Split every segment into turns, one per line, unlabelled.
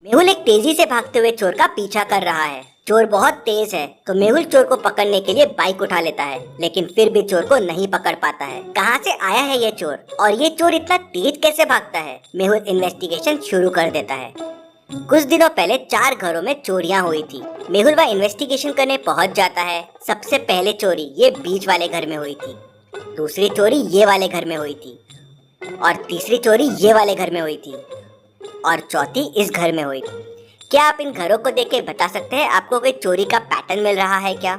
मेहुल एक तेजी से भागते हुए चोर का पीछा कर रहा है। चोर बहुत तेज है तो मेहुल चोर को पकड़ने के लिए बाइक उठा लेता है, लेकिन फिर भी चोर को नहीं पकड़ पाता है। कहाँ से आया है ये चोर और ये चोर इतना तेज कैसे भागता है? मेहुल इन्वेस्टिगेशन शुरू कर देता है। कुछ दिनों पहले 4 घरों में चोरियां हुई थी। मेहुल वह इन्वेस्टिगेशन करने पहुंच जाता है। सबसे पहले चोरी ये बीच वाले घर में हुई थी, दूसरी चोरी ये वाले घर में हुई थी, और तीसरी चोरी ये वाले घर में हुई थी, और चौथी इस घर में हुई थी। क्या आप इन घरों को देख के बता सकते हैं आपको कोई चोरी का पैटर्न मिल रहा है क्या?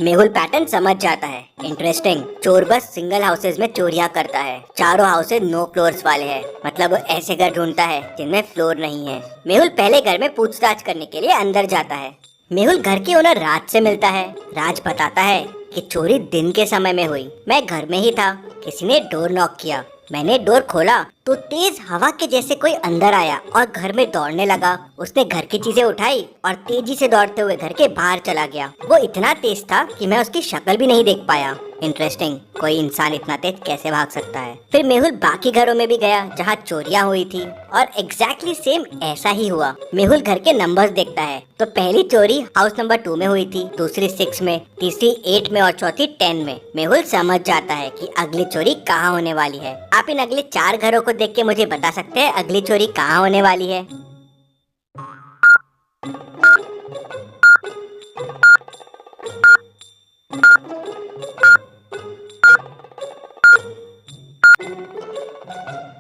मेहुल पैटर्न समझ जाता है। इंटरेस्टिंग। चोर बस सिंगल हाउसेज में चोरियां करता है। चारों हाउसेज नो फ्लोर्स वाले हैं, मतलब वो ऐसे घर ढूंढता है जिनमें फ्लोर नहीं है। मेहुल पहले घर में पूछताछ करने के लिए अंदर जाता है। मेहुल घर के ओनर राज से मिलता है। राज बताता है कि चोरी दिन के समय में हुई। मैं घर में ही था, किसी ने डोर नॉक किया। मैंने डोर खोला तो तेज हवा के जैसे कोई अंदर आया और घर में दौड़ने लगा। उसने घर की चीजें उठाई और तेजी से दौड़ते हुए घर के बाहर चला गया। वो इतना तेज था कि मैं उसकी शक्ल भी नहीं देख पाया। इंटरेस्टिंग, कोई इंसान इतना तेज कैसे भाग सकता है? फिर मेहुल बाकी घरों में भी गया जहाँ चोरियां हुई थी और एग्जैक्टली सेम ऐसा ही हुआ। मेहुल घर के नंबर्स देखता है तो पहली चोरी हाउस नंबर 2 में हुई थी, दूसरी 6 में, तीसरी 8 में और चौथी 10 में। मेहुल समझ जाता है कि अगली चोरी कहाँ होने वाली है। आप इन अगले 4 घरों को देख के मुझे बता सकते हैं अगली चोरी कहाँ होने वाली है?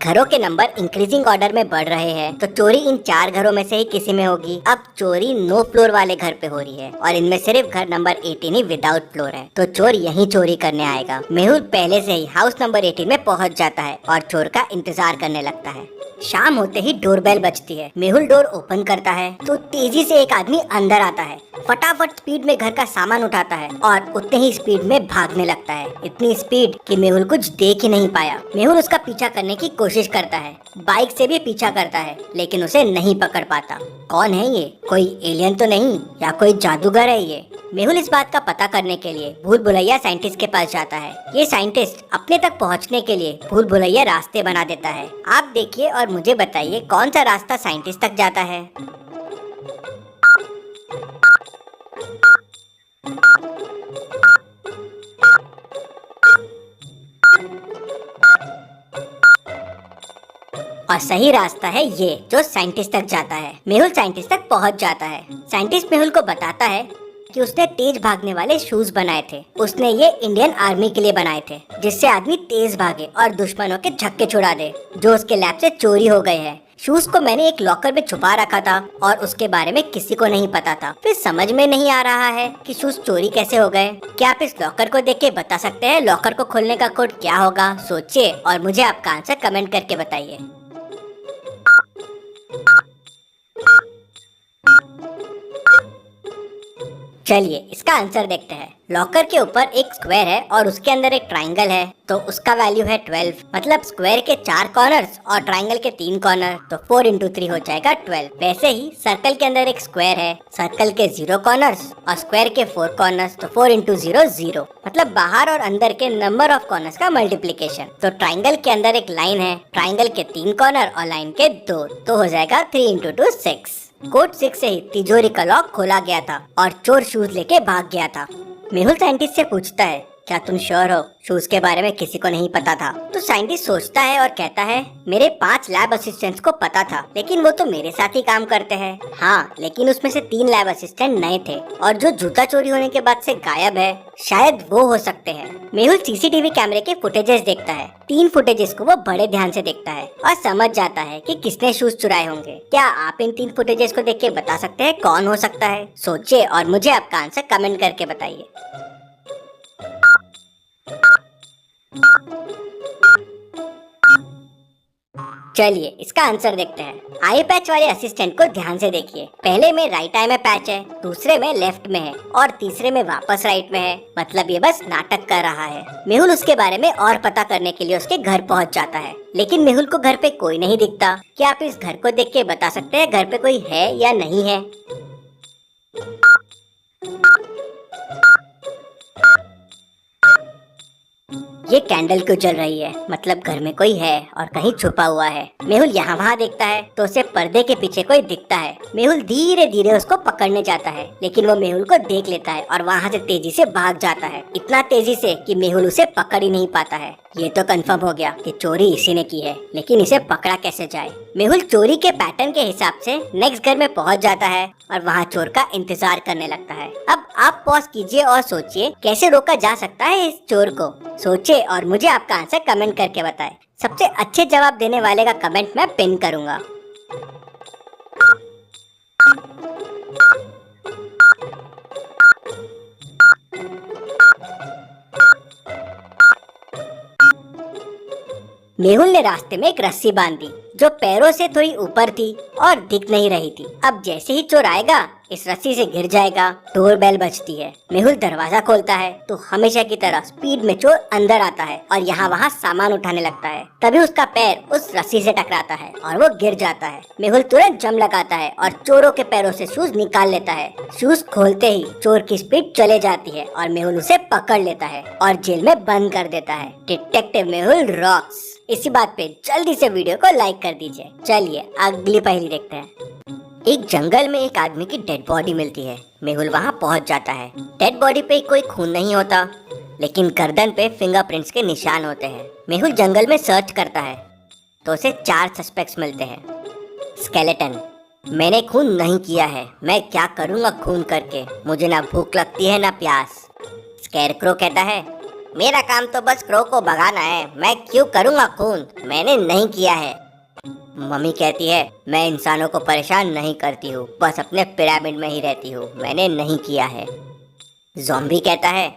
घरों के नंबर इंक्रीजिंग ऑर्डर में बढ़ रहे हैं, तो चोरी इन 4 घरों में से ही किसी में होगी। अब चोरी नो फ्लोर वाले घर पे हो रही है और इनमें सिर्फ घर नंबर 18 ही विदाउट फ्लोर है, तो चोर यहीं चोरी करने आएगा। मेहुल पहले से ही हाउस नंबर 18 में पहुंच जाता है और चोर का इंतजार करने लगता है। शाम होते ही डोरबेल बजती है। मेहुल डोर ओपन करता है तो तेजी से एक आदमी अंदर आता है। फटाफट स्पीड में घर का सामान उठाता है और उतने ही स्पीड में भागने लगता है। इतनी स्पीड कि मेहुल कुछ देख ही नहीं पाया। मेहुल उसका पीछा करने की कोशिश करता है, बाइक से भी पीछा करता है, लेकिन उसे नहीं पकड़ पाता। कौन है ये? कोई एलियन तो नहीं या कोई जादूगर है ये? मेहुल इस बात का पता करने के लिए भूल भुलैया साइंटिस्ट के पास जाता है। ये साइंटिस्ट अपने तक पहुंचने के लिए भूल भुलैया रास्ते बना देता है। आप देखिए और मुझे बताइए कौन सा रास्ता साइंटिस्ट तक जाता है। और सही रास्ता है ये जो साइंटिस्ट तक जाता है। मेहुल साइंटिस्ट तक पहुंच जाता है। साइंटिस्ट मेहुल को बताता है कि उसने तेज भागने वाले शूज बनाए थे। उसने ये इंडियन आर्मी के लिए बनाए थे, जिससे आदमी तेज भागे और दुश्मनों के छक्के छुड़ा दे, जो उसके लैब से चोरी हो गए हैं। शूज को मैंने एक लॉकर में छुपा रखा था और उसके बारे में किसी को नहीं पता था। फिर समझ में नहीं आ रहा है कि शूज चोरी कैसे हो गए। क्या आप इस लॉकर को देख के बता सकते हैं लॉकर को खोलने का कोड क्या होगा? सोचिए और मुझे आपका आंसर कमेंट करके बताइए। चलिए इसका आंसर देखते हैं। लॉकर के ऊपर एक स्क्वायर है और उसके अंदर एक ट्राइंगल है, तो उसका वैल्यू है 12। मतलब स्क्वायर के 4 कॉर्नर्स और ट्राइंगल के 3 कॉर्नर, तो 4 × 3 हो जाएगा 12। वैसे ही सर्कल के अंदर एक स्क्वायर है, सर्कल के 0 कॉर्नर्स और स्क्वायर के 4 कॉर्नर्स, तो 4 × 0 0। मतलब बाहर और अंदर के नंबर ऑफ कॉर्नर्स का मल्टीप्लीकेशन। तो ट्राइंगल के अंदर एक लाइन है, ट्राइंगल के 3 कॉर्नर और लाइन के 2, तो हो जाएगा 3 × 2 6। कोड 6 से ही तिजोरी का लॉक खोला गया था और चोर शूज लेके भाग गया था। मेहुल साइंटिस्ट से पूछता है, क्या तुम श्योर हो शूज के बारे में किसी को नहीं पता था? तो साइंटिस्ट सोचता है और कहता है, मेरे 5 लैब असिस्टेंट्स को पता था, लेकिन वो तो मेरे साथ ही काम करते हैं। हाँ, लेकिन उसमें से 3 लैब असिस्टेंट नए थे और जो जूता चोरी होने के बाद से गायब है, शायद वो हो सकते हैं। मेहुल सीसीटीवी कैमरे के फुटेजेस देखता है। 3 फुटेजेस को वो बड़े ध्यान से देखता है और समझ जाता है कि किसने शूज चुराए होंगे। क्या आप इन 3 फुटेजेस को देख के बता सकते हैं कौन हो सकता है? सोचिए और मुझे आपका आंसर कमेंट करके बताइए। चलिए इसका आंसर देखते हैं। आई पैच वाले असिस्टेंट को ध्यान से देखिए। पहले में राइट आई में पैच है, दूसरे में लेफ्ट में है और तीसरे में वापस राइट में है। मतलब ये बस नाटक कर रहा है। मेहुल उसके बारे में और पता करने के लिए उसके घर पहुंच जाता है, लेकिन मेहुल को घर पे कोई नहीं दिखता। क्या आप इस घर को देख के बता सकते हैं घर पे कोई है या नहीं है? कैंडल क्यों जल रही है, मतलब घर में कोई है और कहीं छुपा हुआ है। मेहुल यहाँ वहाँ देखता है तो उसे पर्दे के पीछे कोई दिखता है। मेहुल धीरे धीरे उसको पकड़ने जाता है, लेकिन वो मेहुल को देख लेता है और वहाँ से तेजी से भाग जाता है, इतना तेजी से कि मेहुल उसे पकड़ ही नहीं पाता है। ये तो कंफर्म हो गया कि चोरी इसी ने की है, लेकिन इसे पकड़ा कैसे जाए। मेहुल चोरी के पैटर्न के हिसाब से नेक्स्ट घर में पहुंच जाता है और वहाँ चोर का इंतजार करने लगता है। अब आप पॉज कीजिए और सोचिए कैसे रोका जा सकता है इस चोर को। सोचिए और मुझे आपका आंसर कमेंट करके बताएं। सबसे अच्छे जवाब देने वाले का कमेंट मैं पिन करूंगा। मेहुल ने रास्ते में एक रस्सी बांधी जो पैरों से थोड़ी ऊपर थी और दिख नहीं रही थी। अब जैसे ही चोर आएगा इस रस्सी से गिर जाएगा। डोर बेल बजती है। मेहुल दरवाजा खोलता है तो हमेशा की तरह स्पीड में चोर अंदर आता है और यहाँ वहाँ सामान उठाने लगता है। तभी उसका पैर उस रस्सी से टकराता है और वो गिर जाता है। मेहुल तुरंत जम लगाता है और चोरों के पैरों से शूज निकाल लेता है। शूज खोलते ही चोर की स्पीड चले जाती है और मेहुल उसे पकड़ लेता है और जेल में बंद कर देता है। Detective Mehul rocks. इसी बात पे जल्दी से वीडियो को लाइक कर दीजिए। चलिए अगली पहेली देखते हैं। एक जंगल में एक आदमी की डेड बॉडी मिलती है। मेहुल वहाँ पहुँच जाता है। डेड बॉडी पे कोई खून नहीं होता, लेकिन गर्दन पे फिंगरप्रिंट्स के निशान होते हैं। मेहुल जंगल में सर्च करता है तो उसे 4 सस्पेक्ट्स मिलते हैं। स्केलेटन: मैंने खून नहीं किया है, मैं क्या करूँगा खून करके, मुझे ना भूख लगती है ना प्यास। स्कैरक्रो कहता है, मेरा काम तो बस क्रो को भगाना है, मैं क्यों करूँगा खून, मैंने नहीं किया है। मम्मी कहती है, मैं इंसानों को परेशान नहीं करती हूँ, बस अपने पिरामिड में ही रहती हूँ, मैंने नहीं किया है। ज़ॉम्बी कहता है,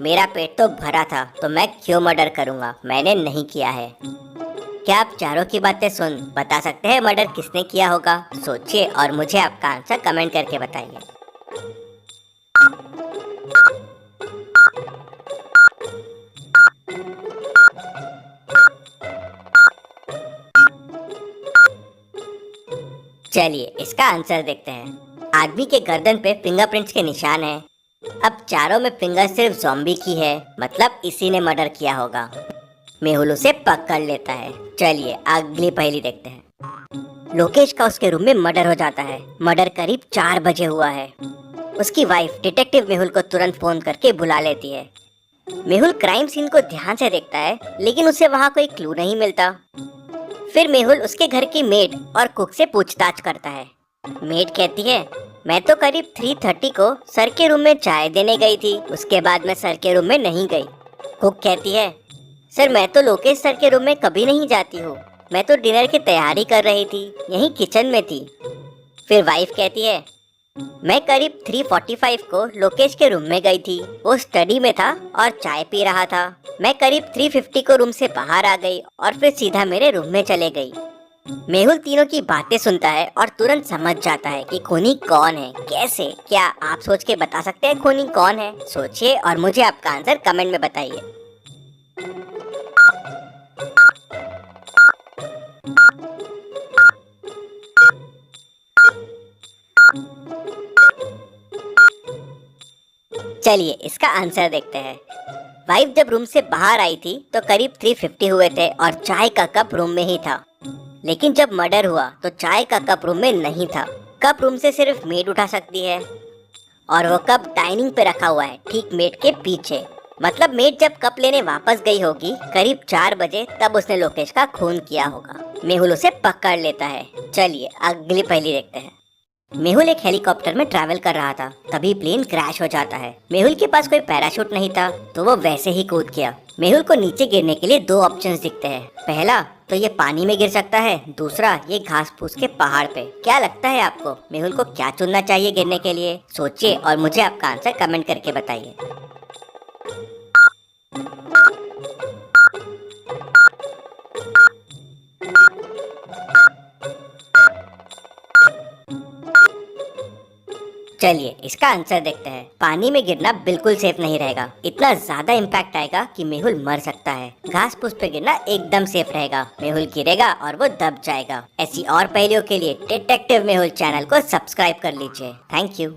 मेरा पेट तो भरा था तो मैं क्यों मर्डर करूँगा, मैंने नहीं किया है। क्या आप चारों की बातें सुन बता सकते हैं मर्डर किसने किया होगा? सोचिए और मुझे आपका आंसर कमेंट करके बताइए। चलिए इसका आंसर देखते हैं। आदमी के गर्दन पे फिंगरप्रिंट्स के निशान हैं। अब चारों में फिंगर सिर्फ ज़ॉम्बी की है, मतलब इसी ने मर्डर किया होगा। मेहुल उसे पकड़ लेता है। चलिए अगली पहेली देखते हैं। लोकेश का उसके रूम में मर्डर हो जाता है। मर्डर करीब 4 बजे हुआ है। उसकी वाइफ डिटेक्टिव मेहुल को तुरंत फोन करके बुला लेती है। मेहुल क्राइम सीन को ध्यान से देखता है, लेकिन उसे वहाँ कोई क्लू नहीं मिलता। फिर मेहुल उसके घर की मेड और कुक से पूछताछ करता है। मेड कहती है, मैं तो करीब 3:30 को सर के रूम में चाय देने गई थी, उसके बाद मैं सर के रूम में नहीं गई। कुक कहती है, सर मैं तो लोकेश सर के रूम में कभी नहीं जाती हूँ, मैं तो डिनर की तैयारी कर रही थी, यहीं किचन में थी। फिर वाइफ कहती है, मैं करीब 3:45 को लोकेश के रूम में गई थी, वो स्टडी में था और चाय पी रहा था। मैं करीब 3:50 को रूम से बाहर आ गई और फिर सीधा मेरे रूम में चले गई। मेहुल तीनों की बातें सुनता है और तुरंत समझ जाता है कि खूनी कौन है। कैसे? क्या आप सोच के बता सकते हैं खूनी कौन है? सोचिए और मुझे आपका आंसर कमेंट में बताइए। चलिए इसका आंसर देखते हैं। वाइफ जब रूम से बाहर आई थी तो करीब 3:50 हुए थे और चाय का कप रूम में ही था। लेकिन जब मर्डर हुआ तो चाय का कप रूम में नहीं था। कप रूम से सिर्फ मेड उठा सकती है और वो कप डाइनिंग पे रखा हुआ है, ठीक मेड के पीछे। मतलब मेड जब कप लेने वापस गई होगी करीब 4 बजे, तब उसने लोकेश का खून किया होगा। मेहुल उसे पकड़ लेता है। चलिए अगली पहेली देखते हैं। मेहुल एक हेलीकॉप्टर में ट्रैवल कर रहा था, तभी प्लेन क्रैश हो जाता है। मेहुल के पास कोई पैराशूट नहीं था तो वो वैसे ही कूद गया। मेहुल को नीचे गिरने के लिए 2 ऑप्शंस दिखते हैं। पहला तो ये पानी में गिर सकता है, दूसरा ये घास फूस के पहाड़ पे। क्या लगता है आपको मेहुल को क्या चुनना चाहिए गिरने के लिए? सोचिए और मुझे आपका आंसर कमेंट करके बताइए। चलिए इसका आंसर देखते हैं। पानी में गिरना बिल्कुल सेफ नहीं रहेगा, इतना ज्यादा इम्पैक्ट आएगा कि मेहुल मर सकता है। घास फूस पे गिरना एकदम सेफ रहेगा, मेहुल गिरेगा और वो दब जाएगा। ऐसी और पहेलियों के लिए डिटेक्टिव मेहुल चैनल को सब्सक्राइब कर लीजिए। Thank you.